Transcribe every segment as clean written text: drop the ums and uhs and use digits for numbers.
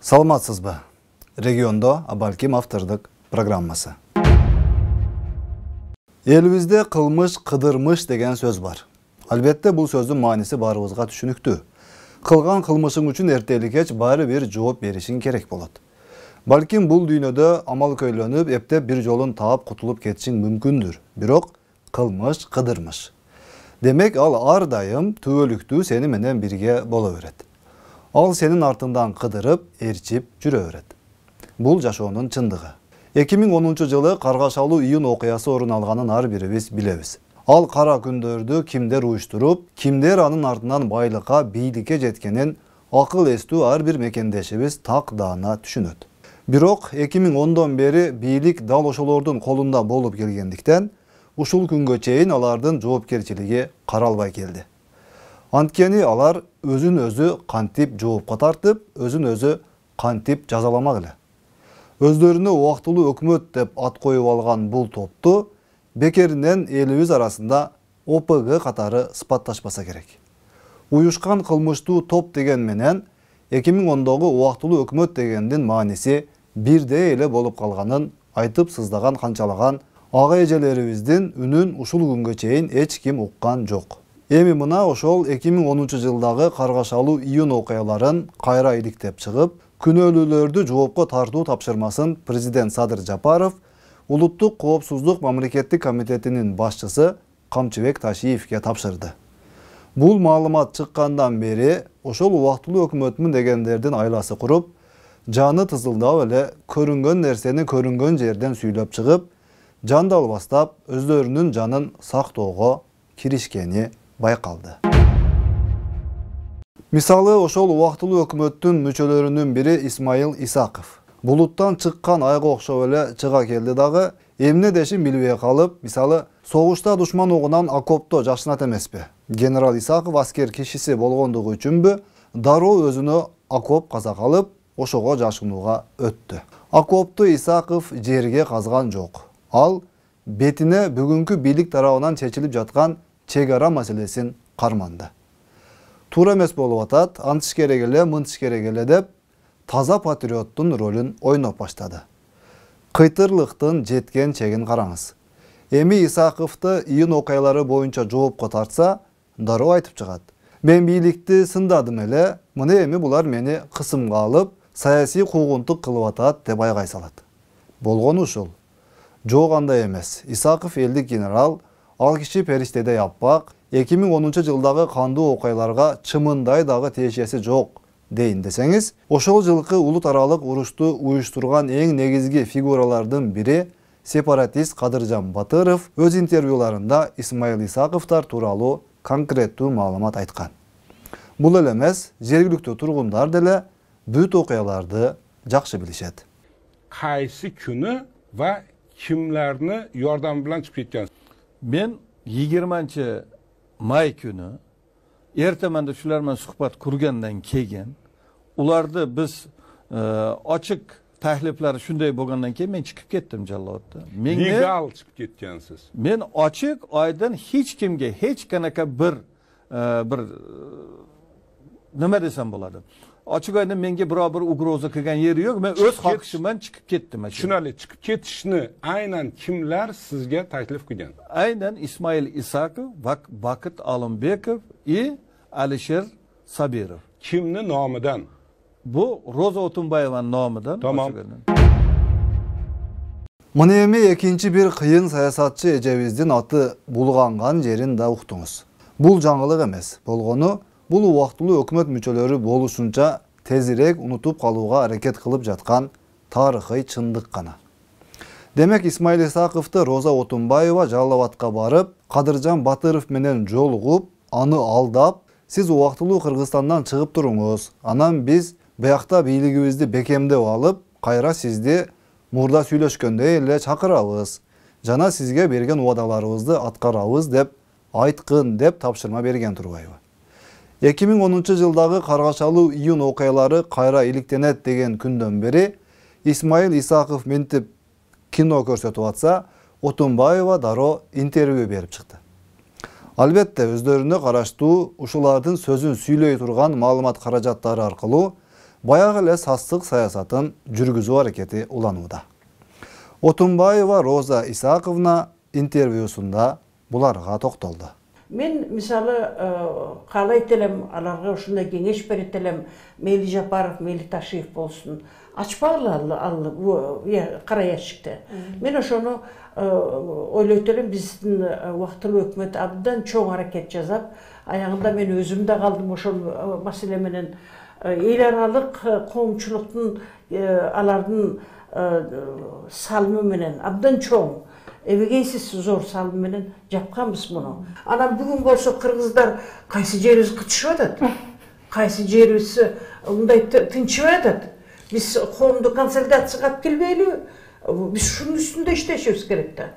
Саламатсызбы? Региондо Абалким автордук программасы. Элибизде кылмыш кыдырмыш деген сөз бар. Албетте бул сөздүн мааниси баарыбызга түшүнүктүү. Кылган кылмышың үчүн эртели кеч баары бир жооп беришиң керек болот. Балким бул дүйнөдө амал көйлөнүп, эптеп бир жолун таап кутулуп кетишиң мүмкүндүр. Бирок кылмыш кыдырмыш. Демек ал ар дайым түбөлүктүү сени менен бирге боло берет. Ал сенин артыңдан кыдырып, ээрчип жүрө берет. Бул жашоонун чындыгы. 2010 жылы Каргашалуу июн окуясы орун алганын ар бирибиз билебиз. Ал кара күндөрдү кимдер уюштуруп, кимдер анын артынан байлыкка, бийликке жеткенин акыл эстүү ар бир мекендешибиз так даана түшүнөт. Бирок 2010дон бери бийлик дал ошолордун колунда болуп келгендиктен, ушул күнгө чейин алардын жоопкерчилиги каралбай келди. Анткени алар өзүн өзү кантип жоопко тартып, өзүн өзү кантип жазаламак эле. Өздөрүнө убактылуу өкмөт деп ат коюп алган бул топту бекеринен элибиз арасында ОПГ катары сыпатташпаса керек. Уюшкан кылмыштуу топ деген менен 2010догу убактылуу өкмөт дегендин мааниси бирдей эле болуп калганын айтып сыздаган канчалаган ага эжелерибиздин үнүн ушул күнгө чейин эч ким уккан жок. Эми мына ошол 2010 жылдагы Каргашалуу июн окуяларын кайра иликтеп чыгып, күнөөлүүлөрдү жоопко тартуу тапшырмасын президент Садыр Жапаров Улуттук коопсуздук мамлекеттик комитетинин башчысы Камчыбек Ташиевге тапшырды. Бул маалымат чыккандан бери ошол убактылуу өкмөтмүн дегендердин айласы куруп, жаны тызылдап эле көрүнгөн нерсени көрүнгөн жерден сүйлөп чыгып, жандал бастап өздөрүнүн жанын сактоого киришкени байкалды. Мисалы, ошол убактылуу өкмөттүн мүчөлөрүнүн бири Исмаил Исаков. Булуттан чыккан айга окшоп эле чыга келди дагы, эмне дешин билбей калып, мисалы, согушта душман огунан окопто жашынат эмеспи. Генерал Исаков аскер кишиси болгондугу үчүнбү, дароо өзүнө окоп каза калып, ошого жашынууга өттү. Окопту Исаков жерге казган жок. Ал бетине бүгүнкү бийлик тарабынан чечилип жаткан чек ара маселесин карманды. Туура эмес болуп атат, антыш керек эле, мынтыш керек эле деп таза патриоттун ролун ойноп баштады. Кыйтырлыктын жеткен чегин караңыз. Эми Исаковду июн окуялары боюнча жоопко тартса, дароо айтып чыгат. Мен бийликти сындадым эле, мына эми булар мени кысымга алып, саясий куугунтук кылып атат деп айгай салат. Болгону ушул. Жок, андай эмес. Исаков элдик генерал, ал киши периштедей аппак, 2010 жылдагы кандуу окуяларга чымындай дагы тиешеси жок дейин десеңиз, ошол жылкы улут аралык урушту уюштурган эң негизги фигуралардын бири сепаратист Кадыржан Батыров өз интервьюларында Исмаил Исаковтар тууралуу конкреттүү маалымат айткан. Бул эле эмес, жергиликтүү тургундар деле бүт окуяларды жакшы билишет. Кайсы күнү ва kimlarni yordam bilan chiqib ketgan? Men 20 may kuni ertamanda shular bilan suhbat qurgandan keyin ularni biz ochiq takliflari shunday bo'lgandan keyin men chiqib ketdim Jalloatda. Legal chiqib ketgansiz. Men ochiq oydin hech kimga hech qanaqa bir nima desam bo'ladi. Ochiq oydin menga biror bir ugroza qilgan yeri yo'q. Men o'z xohishimdan chiqib ketdim. Tushunali, chiqib ketishni aynan kimlar sizga taklif qilgan? Aynan Ismail Isakov, Bakit Alimbekov va Alisher Sabirov. Kimni nomidan? Bu Roza Otunbayevaning nomidan. Tamam. Мына эми экинчи бир кыйын саясатчы эжебиздин аты булганган жерин да уктуңуз. Бул жаңылык эмес. Болгону бул убактылуу өкмөт мүчөлөрү болушунча тезирээк унутуп калууга аракет кылып жаткан тарыхый чындык гана. Демек Исмаил Исаковду Роза Отунбаева Жалал Абадка барып, Кадыржан Батыров менен жолугуп, аны алдап, сиз убактылуу Кыргызстандан чыгып туруңуз, анан биз биякта бийлигибизди бекемдеп алып, кайра сизди мурда сүйлөшкөндөй эле чакырабыз, жана сизге берген убадаларыбызды аткарабыз деп айткын деп тапшырма берген Турбаева. 2010 жылдагы Каргашалуу июн окуялары кайра иликтенет деген күндөн бери Исмаил Исаков ментип кино көрсөтүп атса, Отунбаева дароо интервью берип чыкты. Албетте өздөрүнө караштуу ушулардын сөзүн сүйлөй турган маалымат каражаттары аркылуу bayağı ele sastык sayasatın жүрgüzүү hareketi ulanууда. Otunbayeva Roza Isakovna intervyusunda bularga toktoldu. Men misалы kalay etelem, alarga uşunda kengeş beretelem, Meyli Japarov, Meyli Taşiyev bolsun. Açpağlı allı bu kara yaşıkta. Men oşonu oylaytelem, bizden vaktılı hükümet abdan çoğun hareket yazap, ayağında men özümde kaldım oşon meselemenin el aralık komşuluktan alardın salımı menen abdan çoğun. Evegeysiz zor salım menen japkanbız bunu. Anam bugün bolsa Kırgızlar kaysı jerimiz kıtışıp atat. Kaysı jerimiz unday tınçıp atat. Biz konuda konsolidasiya kap kelbeyli. Biz şunun üstünde işleşiyoruz gerekte.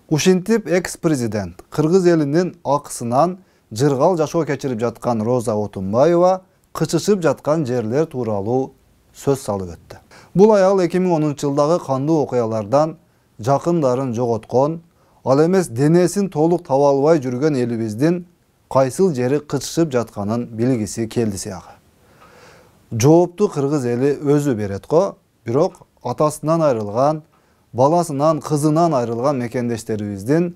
Ушинтип экс-президент Кыргыз элинин акысынан жыргал жашоо кечирип жаткан Роза Отунбаева кычышып жаткан жерлер тууралуу сөз салып өттү. Бул аял 2010-жылдагы кандуу окуялардан жакындарын жоготкон, ал эмес денесин толук таба албай жүргөн элибиздин кайсыл жери кычышып жатканын билгиси келди сыягы. Жоопту кыргыз эли өзү берет го, бирок атасынан айрылган, баласынан, кызынан айрылган мекендештерибиздин,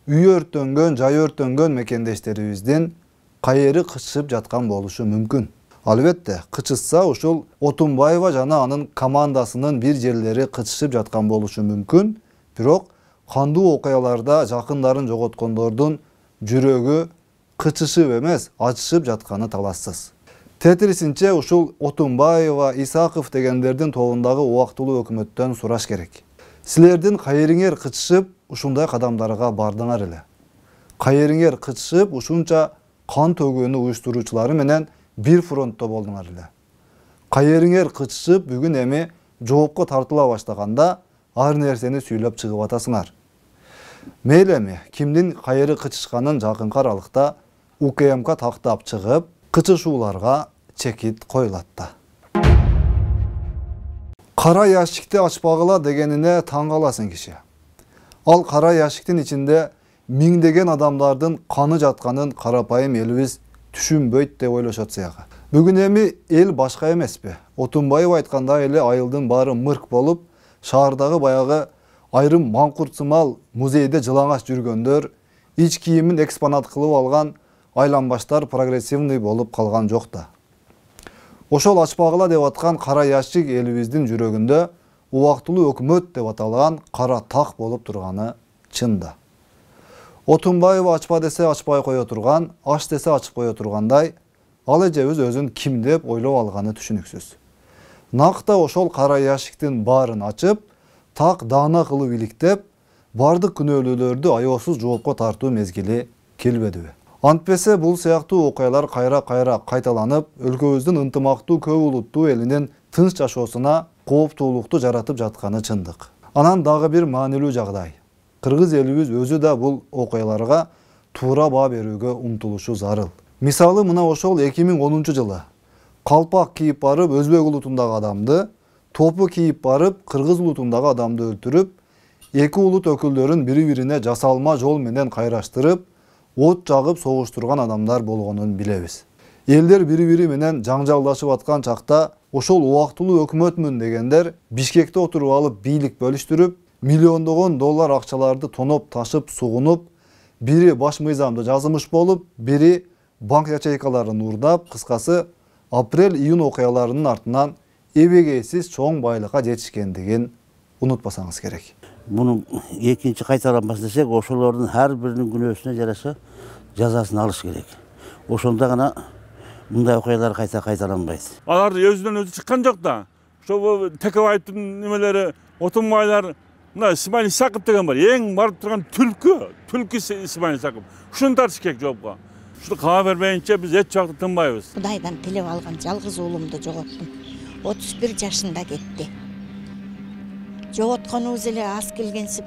үй өрттөнгөн, жай өрттөнгөн мекендештерибиздин кайери кычышып жаткан болушу мүмкүн. Албетте, кычышса ушул Отунбаева жана анын командасынын бир жерлери кычышып жаткан болушу мүмкүн, бирок кандуу окуяларда жакындарын жоготкондордун жүрөгү кычышып эмес, ачышып жатканы талассыз. Тетирисинче ушул Отунбаева, Исаков дегендердин тобундагы убактылуу өкмөттөн сураш керек. Силердин кайериңер кычышып, ушундай кадамдарга бардыңар эле. Кайериңер кычышып, ушунча кан төгүүнү уюштуруучулары менен бир фронтто болдуңар эле. Кайериңер кычышып, бүгүн эми жоопко тартыла баштаганда ар нерсени сүйлөп чыгып атасыңар. Мейли эми кимдин кайери кычышканын жакынкы аралыкта УКМК тактап чыгып, кычышууларга чекит коюлат да. Кара ящикти ачпагыла дегенине таң каласың киши. Ал кара ящиктин ичинде миңдеген адамдардын каны жатканын карапайым элибиз түшүнбөйт деп ойлошот сыягы. Бүгүн эми эл башка эмеспи? Отунбаева айткандай эле айылдын баары мырк болуп, шаардагы баягы айрым маңкуртсымал музейде жылаңач жүргөндөр, ич кийимин экспонат кылып алган айланбаштар прогрессивный болуп калган жок да. Ошол ачпагыла деп аткан кара ящик элибиздин жүрөгүндө убактылуу өкмөт деп аталган кара так болуп турганы чын да. Отунбаева ачпа десе ачпай кое турган, аш десе ачып кое тургандай, ал эжебиз өзүн ким деп ойлоп алганы түшүнүксүз. Накта ошол кара ящиктин баарын ачып, так даана кылып иликтеп, бардык күнөөлүүлөрдү аеосуз жоопко тартуу мезгили келбедиби? Антпесе бул сыяктуу окуялар кайра-кайра кайталанып, өлкөбүздүн ынтымактуу көп улуттуу элинин тынч жашоосуна кооптуулукту жаратып жатканы чындык. Анан дагы бир маанилүү жагдай. Кыргыз элибиз өзү да бул окуяларга туура баа берүүгө умтулушу зарыл. Мисалы мына ошол 2010-жылы калпак кийип барып өзбек улутундагы адамды, топу кийип барып кыргыз улутундагы адамды өлтүрүп, эки улут өкүлдөрүн бири-бирине жасалма жол менен кайраштырып, от жагып согуштурган адамдар болгонун билебиз. Элдер бири-бири менен жаңжалдашып аткан чакта ошол убактылуу өкмөтмүн дегендер Бишкекте отуруп алып бийлик бөлүштүрүп, миллиондогон доллар акчаларды тоноп ташып сугунуп, бири баш мыйзамды жазымыш болуп, бири банк ячейкаларын урдап, кыскасы апрель-июнь окуяларынын артынан эбегейсиз чоң байлыкка жетишкендигин унутпасаңыз керек. Bunun ikinci kaytalanması desek, oşolordun her birinin günösüne jarasa жазасын alış gerek. Oşolda gana bunday okuyalar kaytalanmayız. Alar özünden özü çıkan yok da. Şu Tekevayt'ın nimeleri, Otunbaylar, İsmail Sakıp degen var. En barıp durgan Tülkü İsmail Sakıp. Şunu tartışkek jobga. Şunu kağa vermeyince biz et çaktı tınbayız. Kudaydan tilep algan жалгыз oğlumdu жоготтум. 31 жашында кетти. Жоготконубуз эле аз келгенсип,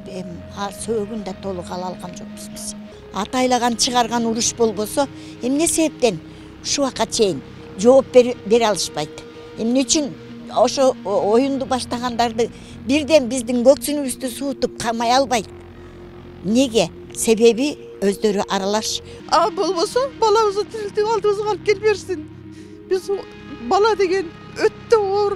сөөгүн да толук ала алган жокпуз биз. Атайлаган чыгарган уруш болбосо, эмне себептен ушул убакка чейин жооп бере алышпайт. Эмне үчүн ошо оюнду баштагандарды бирден биздин көксүнүбүздү суутуп камай албайт? Неге? Себеби өздөрү аралаш. Болбосо балабызды тирилтип алдыбызга алып келип берсин. Biz bala degen ötte or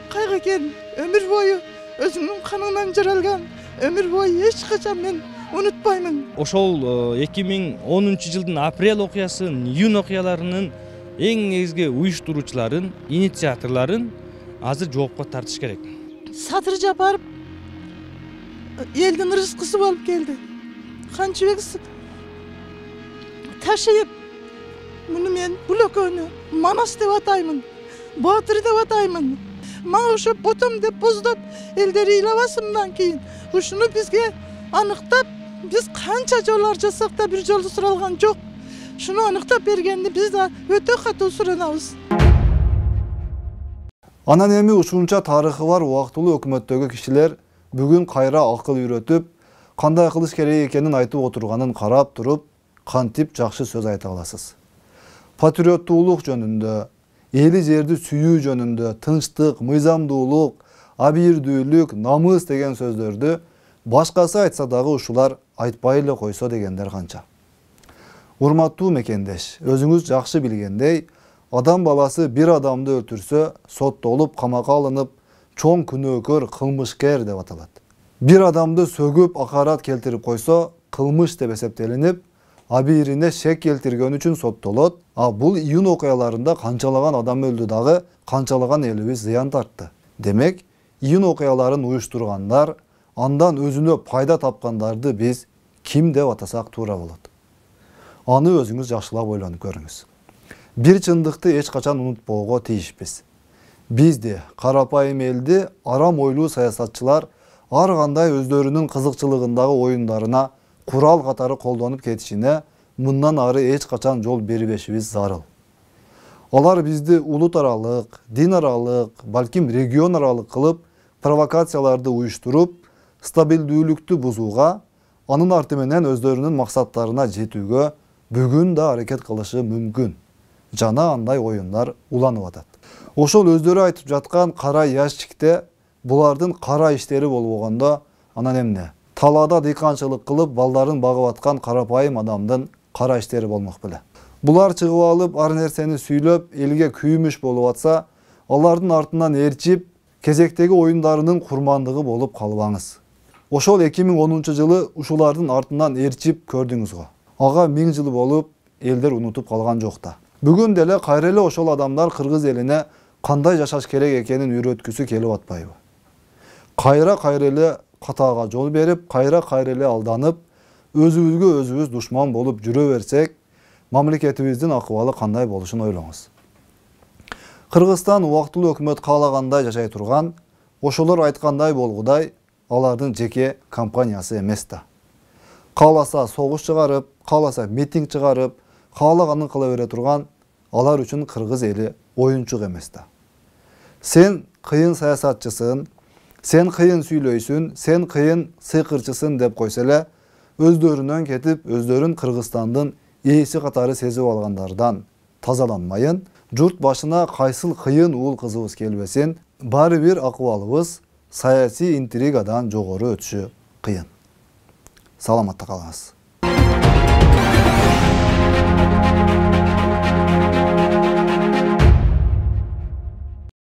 kayga eken, ömür boyu özünün kanından jaralgan, ömür boyu hiç kaçan men unutpayman. Ошол 2010-жылдын апрель окуясын, июнь окуяларынын эң негизги уюштуруучуларын, инициаторлорун азыр жоопко тартыш керек. Satır Japarov elden rızkısı bolup geldi. Kançыбек taşıyıp bunu men blokonu Manas dep atayman, Batır dep atayman. Mağa uşu botum dep bozdop elderi ilavasımdan keyin uşunu bizge anıktap biz kança jollar jasak da bir joldu suralgan jok. Şunu anıktap bergendi biz de öte katı suranabız. Анан эми ушунча тарыхы бар убактылуу өкмөттөгү кишилер бүгүн кайра акыл үйрөтүп, кандай кылыш керек экенин айтып отурганын карап туруп, кантип жакшы сөз айта аласыз. Патриоттуулук жөнүндө, эли жерди сүйүү жөнүндө, тынчтык, мыйзамдуулук, абийирдүүлүк, намыс деген сөздөрдү башкасы айтса дагы ушулар айтпай эле койсо дегендер канча. Урматтуу мекендеш, өзүңүз жакшы билгендей, адам баласы bir адамды өлтүрсө, соттолуп, камакка алынып, чоң күнөөкөр, кылмышкер деп аталат. Bir адамды сөгүп, акарат келтирип койсо, кылмыш деп эсептелинип, абийирине шек келтирген үчүн соттолот. А бул июнь окуяларында канчалаган адам өлдү дагы, канчалаган элибиз зыян тартты. Демек, июнь окуяларын уюштургандар, андан өзүнө пайда тапкандарды биз ким деп атасак туура болот. Аны өзүңүз жакшылап ойлонуп көрүңүз. Bir чындыкты эч качан унутпоого тийишпиз. Бизди, карапайым элди, арам ойлуу саясатчылар ар кандай өздөрүнүн кызыкчылыгындагы оюндарына курал катары колдонуп кетишине мындан ары эч качан жол бербешибиз зарыл. Алар бизди улут аралык, дин аралык, балким регион аралык кылып, провокацияларды уюштуруп, стабилдүүлүктү бузууга, анын арты менен өздөрүнүн максаттарына жетүүгө бүгүн да аракет кылышы мүмкүн. Жана андай оюндар уланып атат. Ошол өздөрү айтып жаткан кара ящикте булардын кара иштери болбогондо анан эмне? Талаада дыйканчылык кылып балдарын багып аткан карапайым адамдын кара иштери болмок беле. Булар чыгып алып ар нерсени сүйлөп элге күйүмүш болуп атса, алардын артынан ээрчип кезектеги оюндарынын курмандыгы болуп калбаңыз. Ошол 2010-жылы ушулардын артынан ээрчип көрдүңүз го. Ага 1000 жыл болуп элдер унутуп калган жок да. Бүгүн деле кайра эле ошол адамдар кыргыз элине кандай жашаш керек экенин үйрөткүсү келип атпайбы? Кайра эле катаага жол берип, кайра эле алданып, өзүбүзгө өзүбүз душман болуп жүрө берсек, мамлекетибиздин акыбалы кандай болушун ойлоңуз. Кыргызстан убактылуу өкмөт каалагандай жашай турган, ошолор айткандай болгудай, алардын жеке компаниясы эмес да. Кааласа согуш чыгарып, кааласа митинг чыгарып, каалаганын кыла бере турган, алар үчүн кыргыз эли оюнчук эмес да. Сен кыйын саясатчысын, сен кыйын сүйлөйсүн, сен кыйын сыйкырчысын деп койсо эле, өздөрүнөн кетип, өздөрүн Кыргызстандын ээси катары сезип алгандардан тазаланмайын, журт башына кайсыл кыйын уул кызыбыз келбесин, баары бир акыбалыбыз саясий интригадан жогору өтүшү кыйын. Саламатта калыңыз.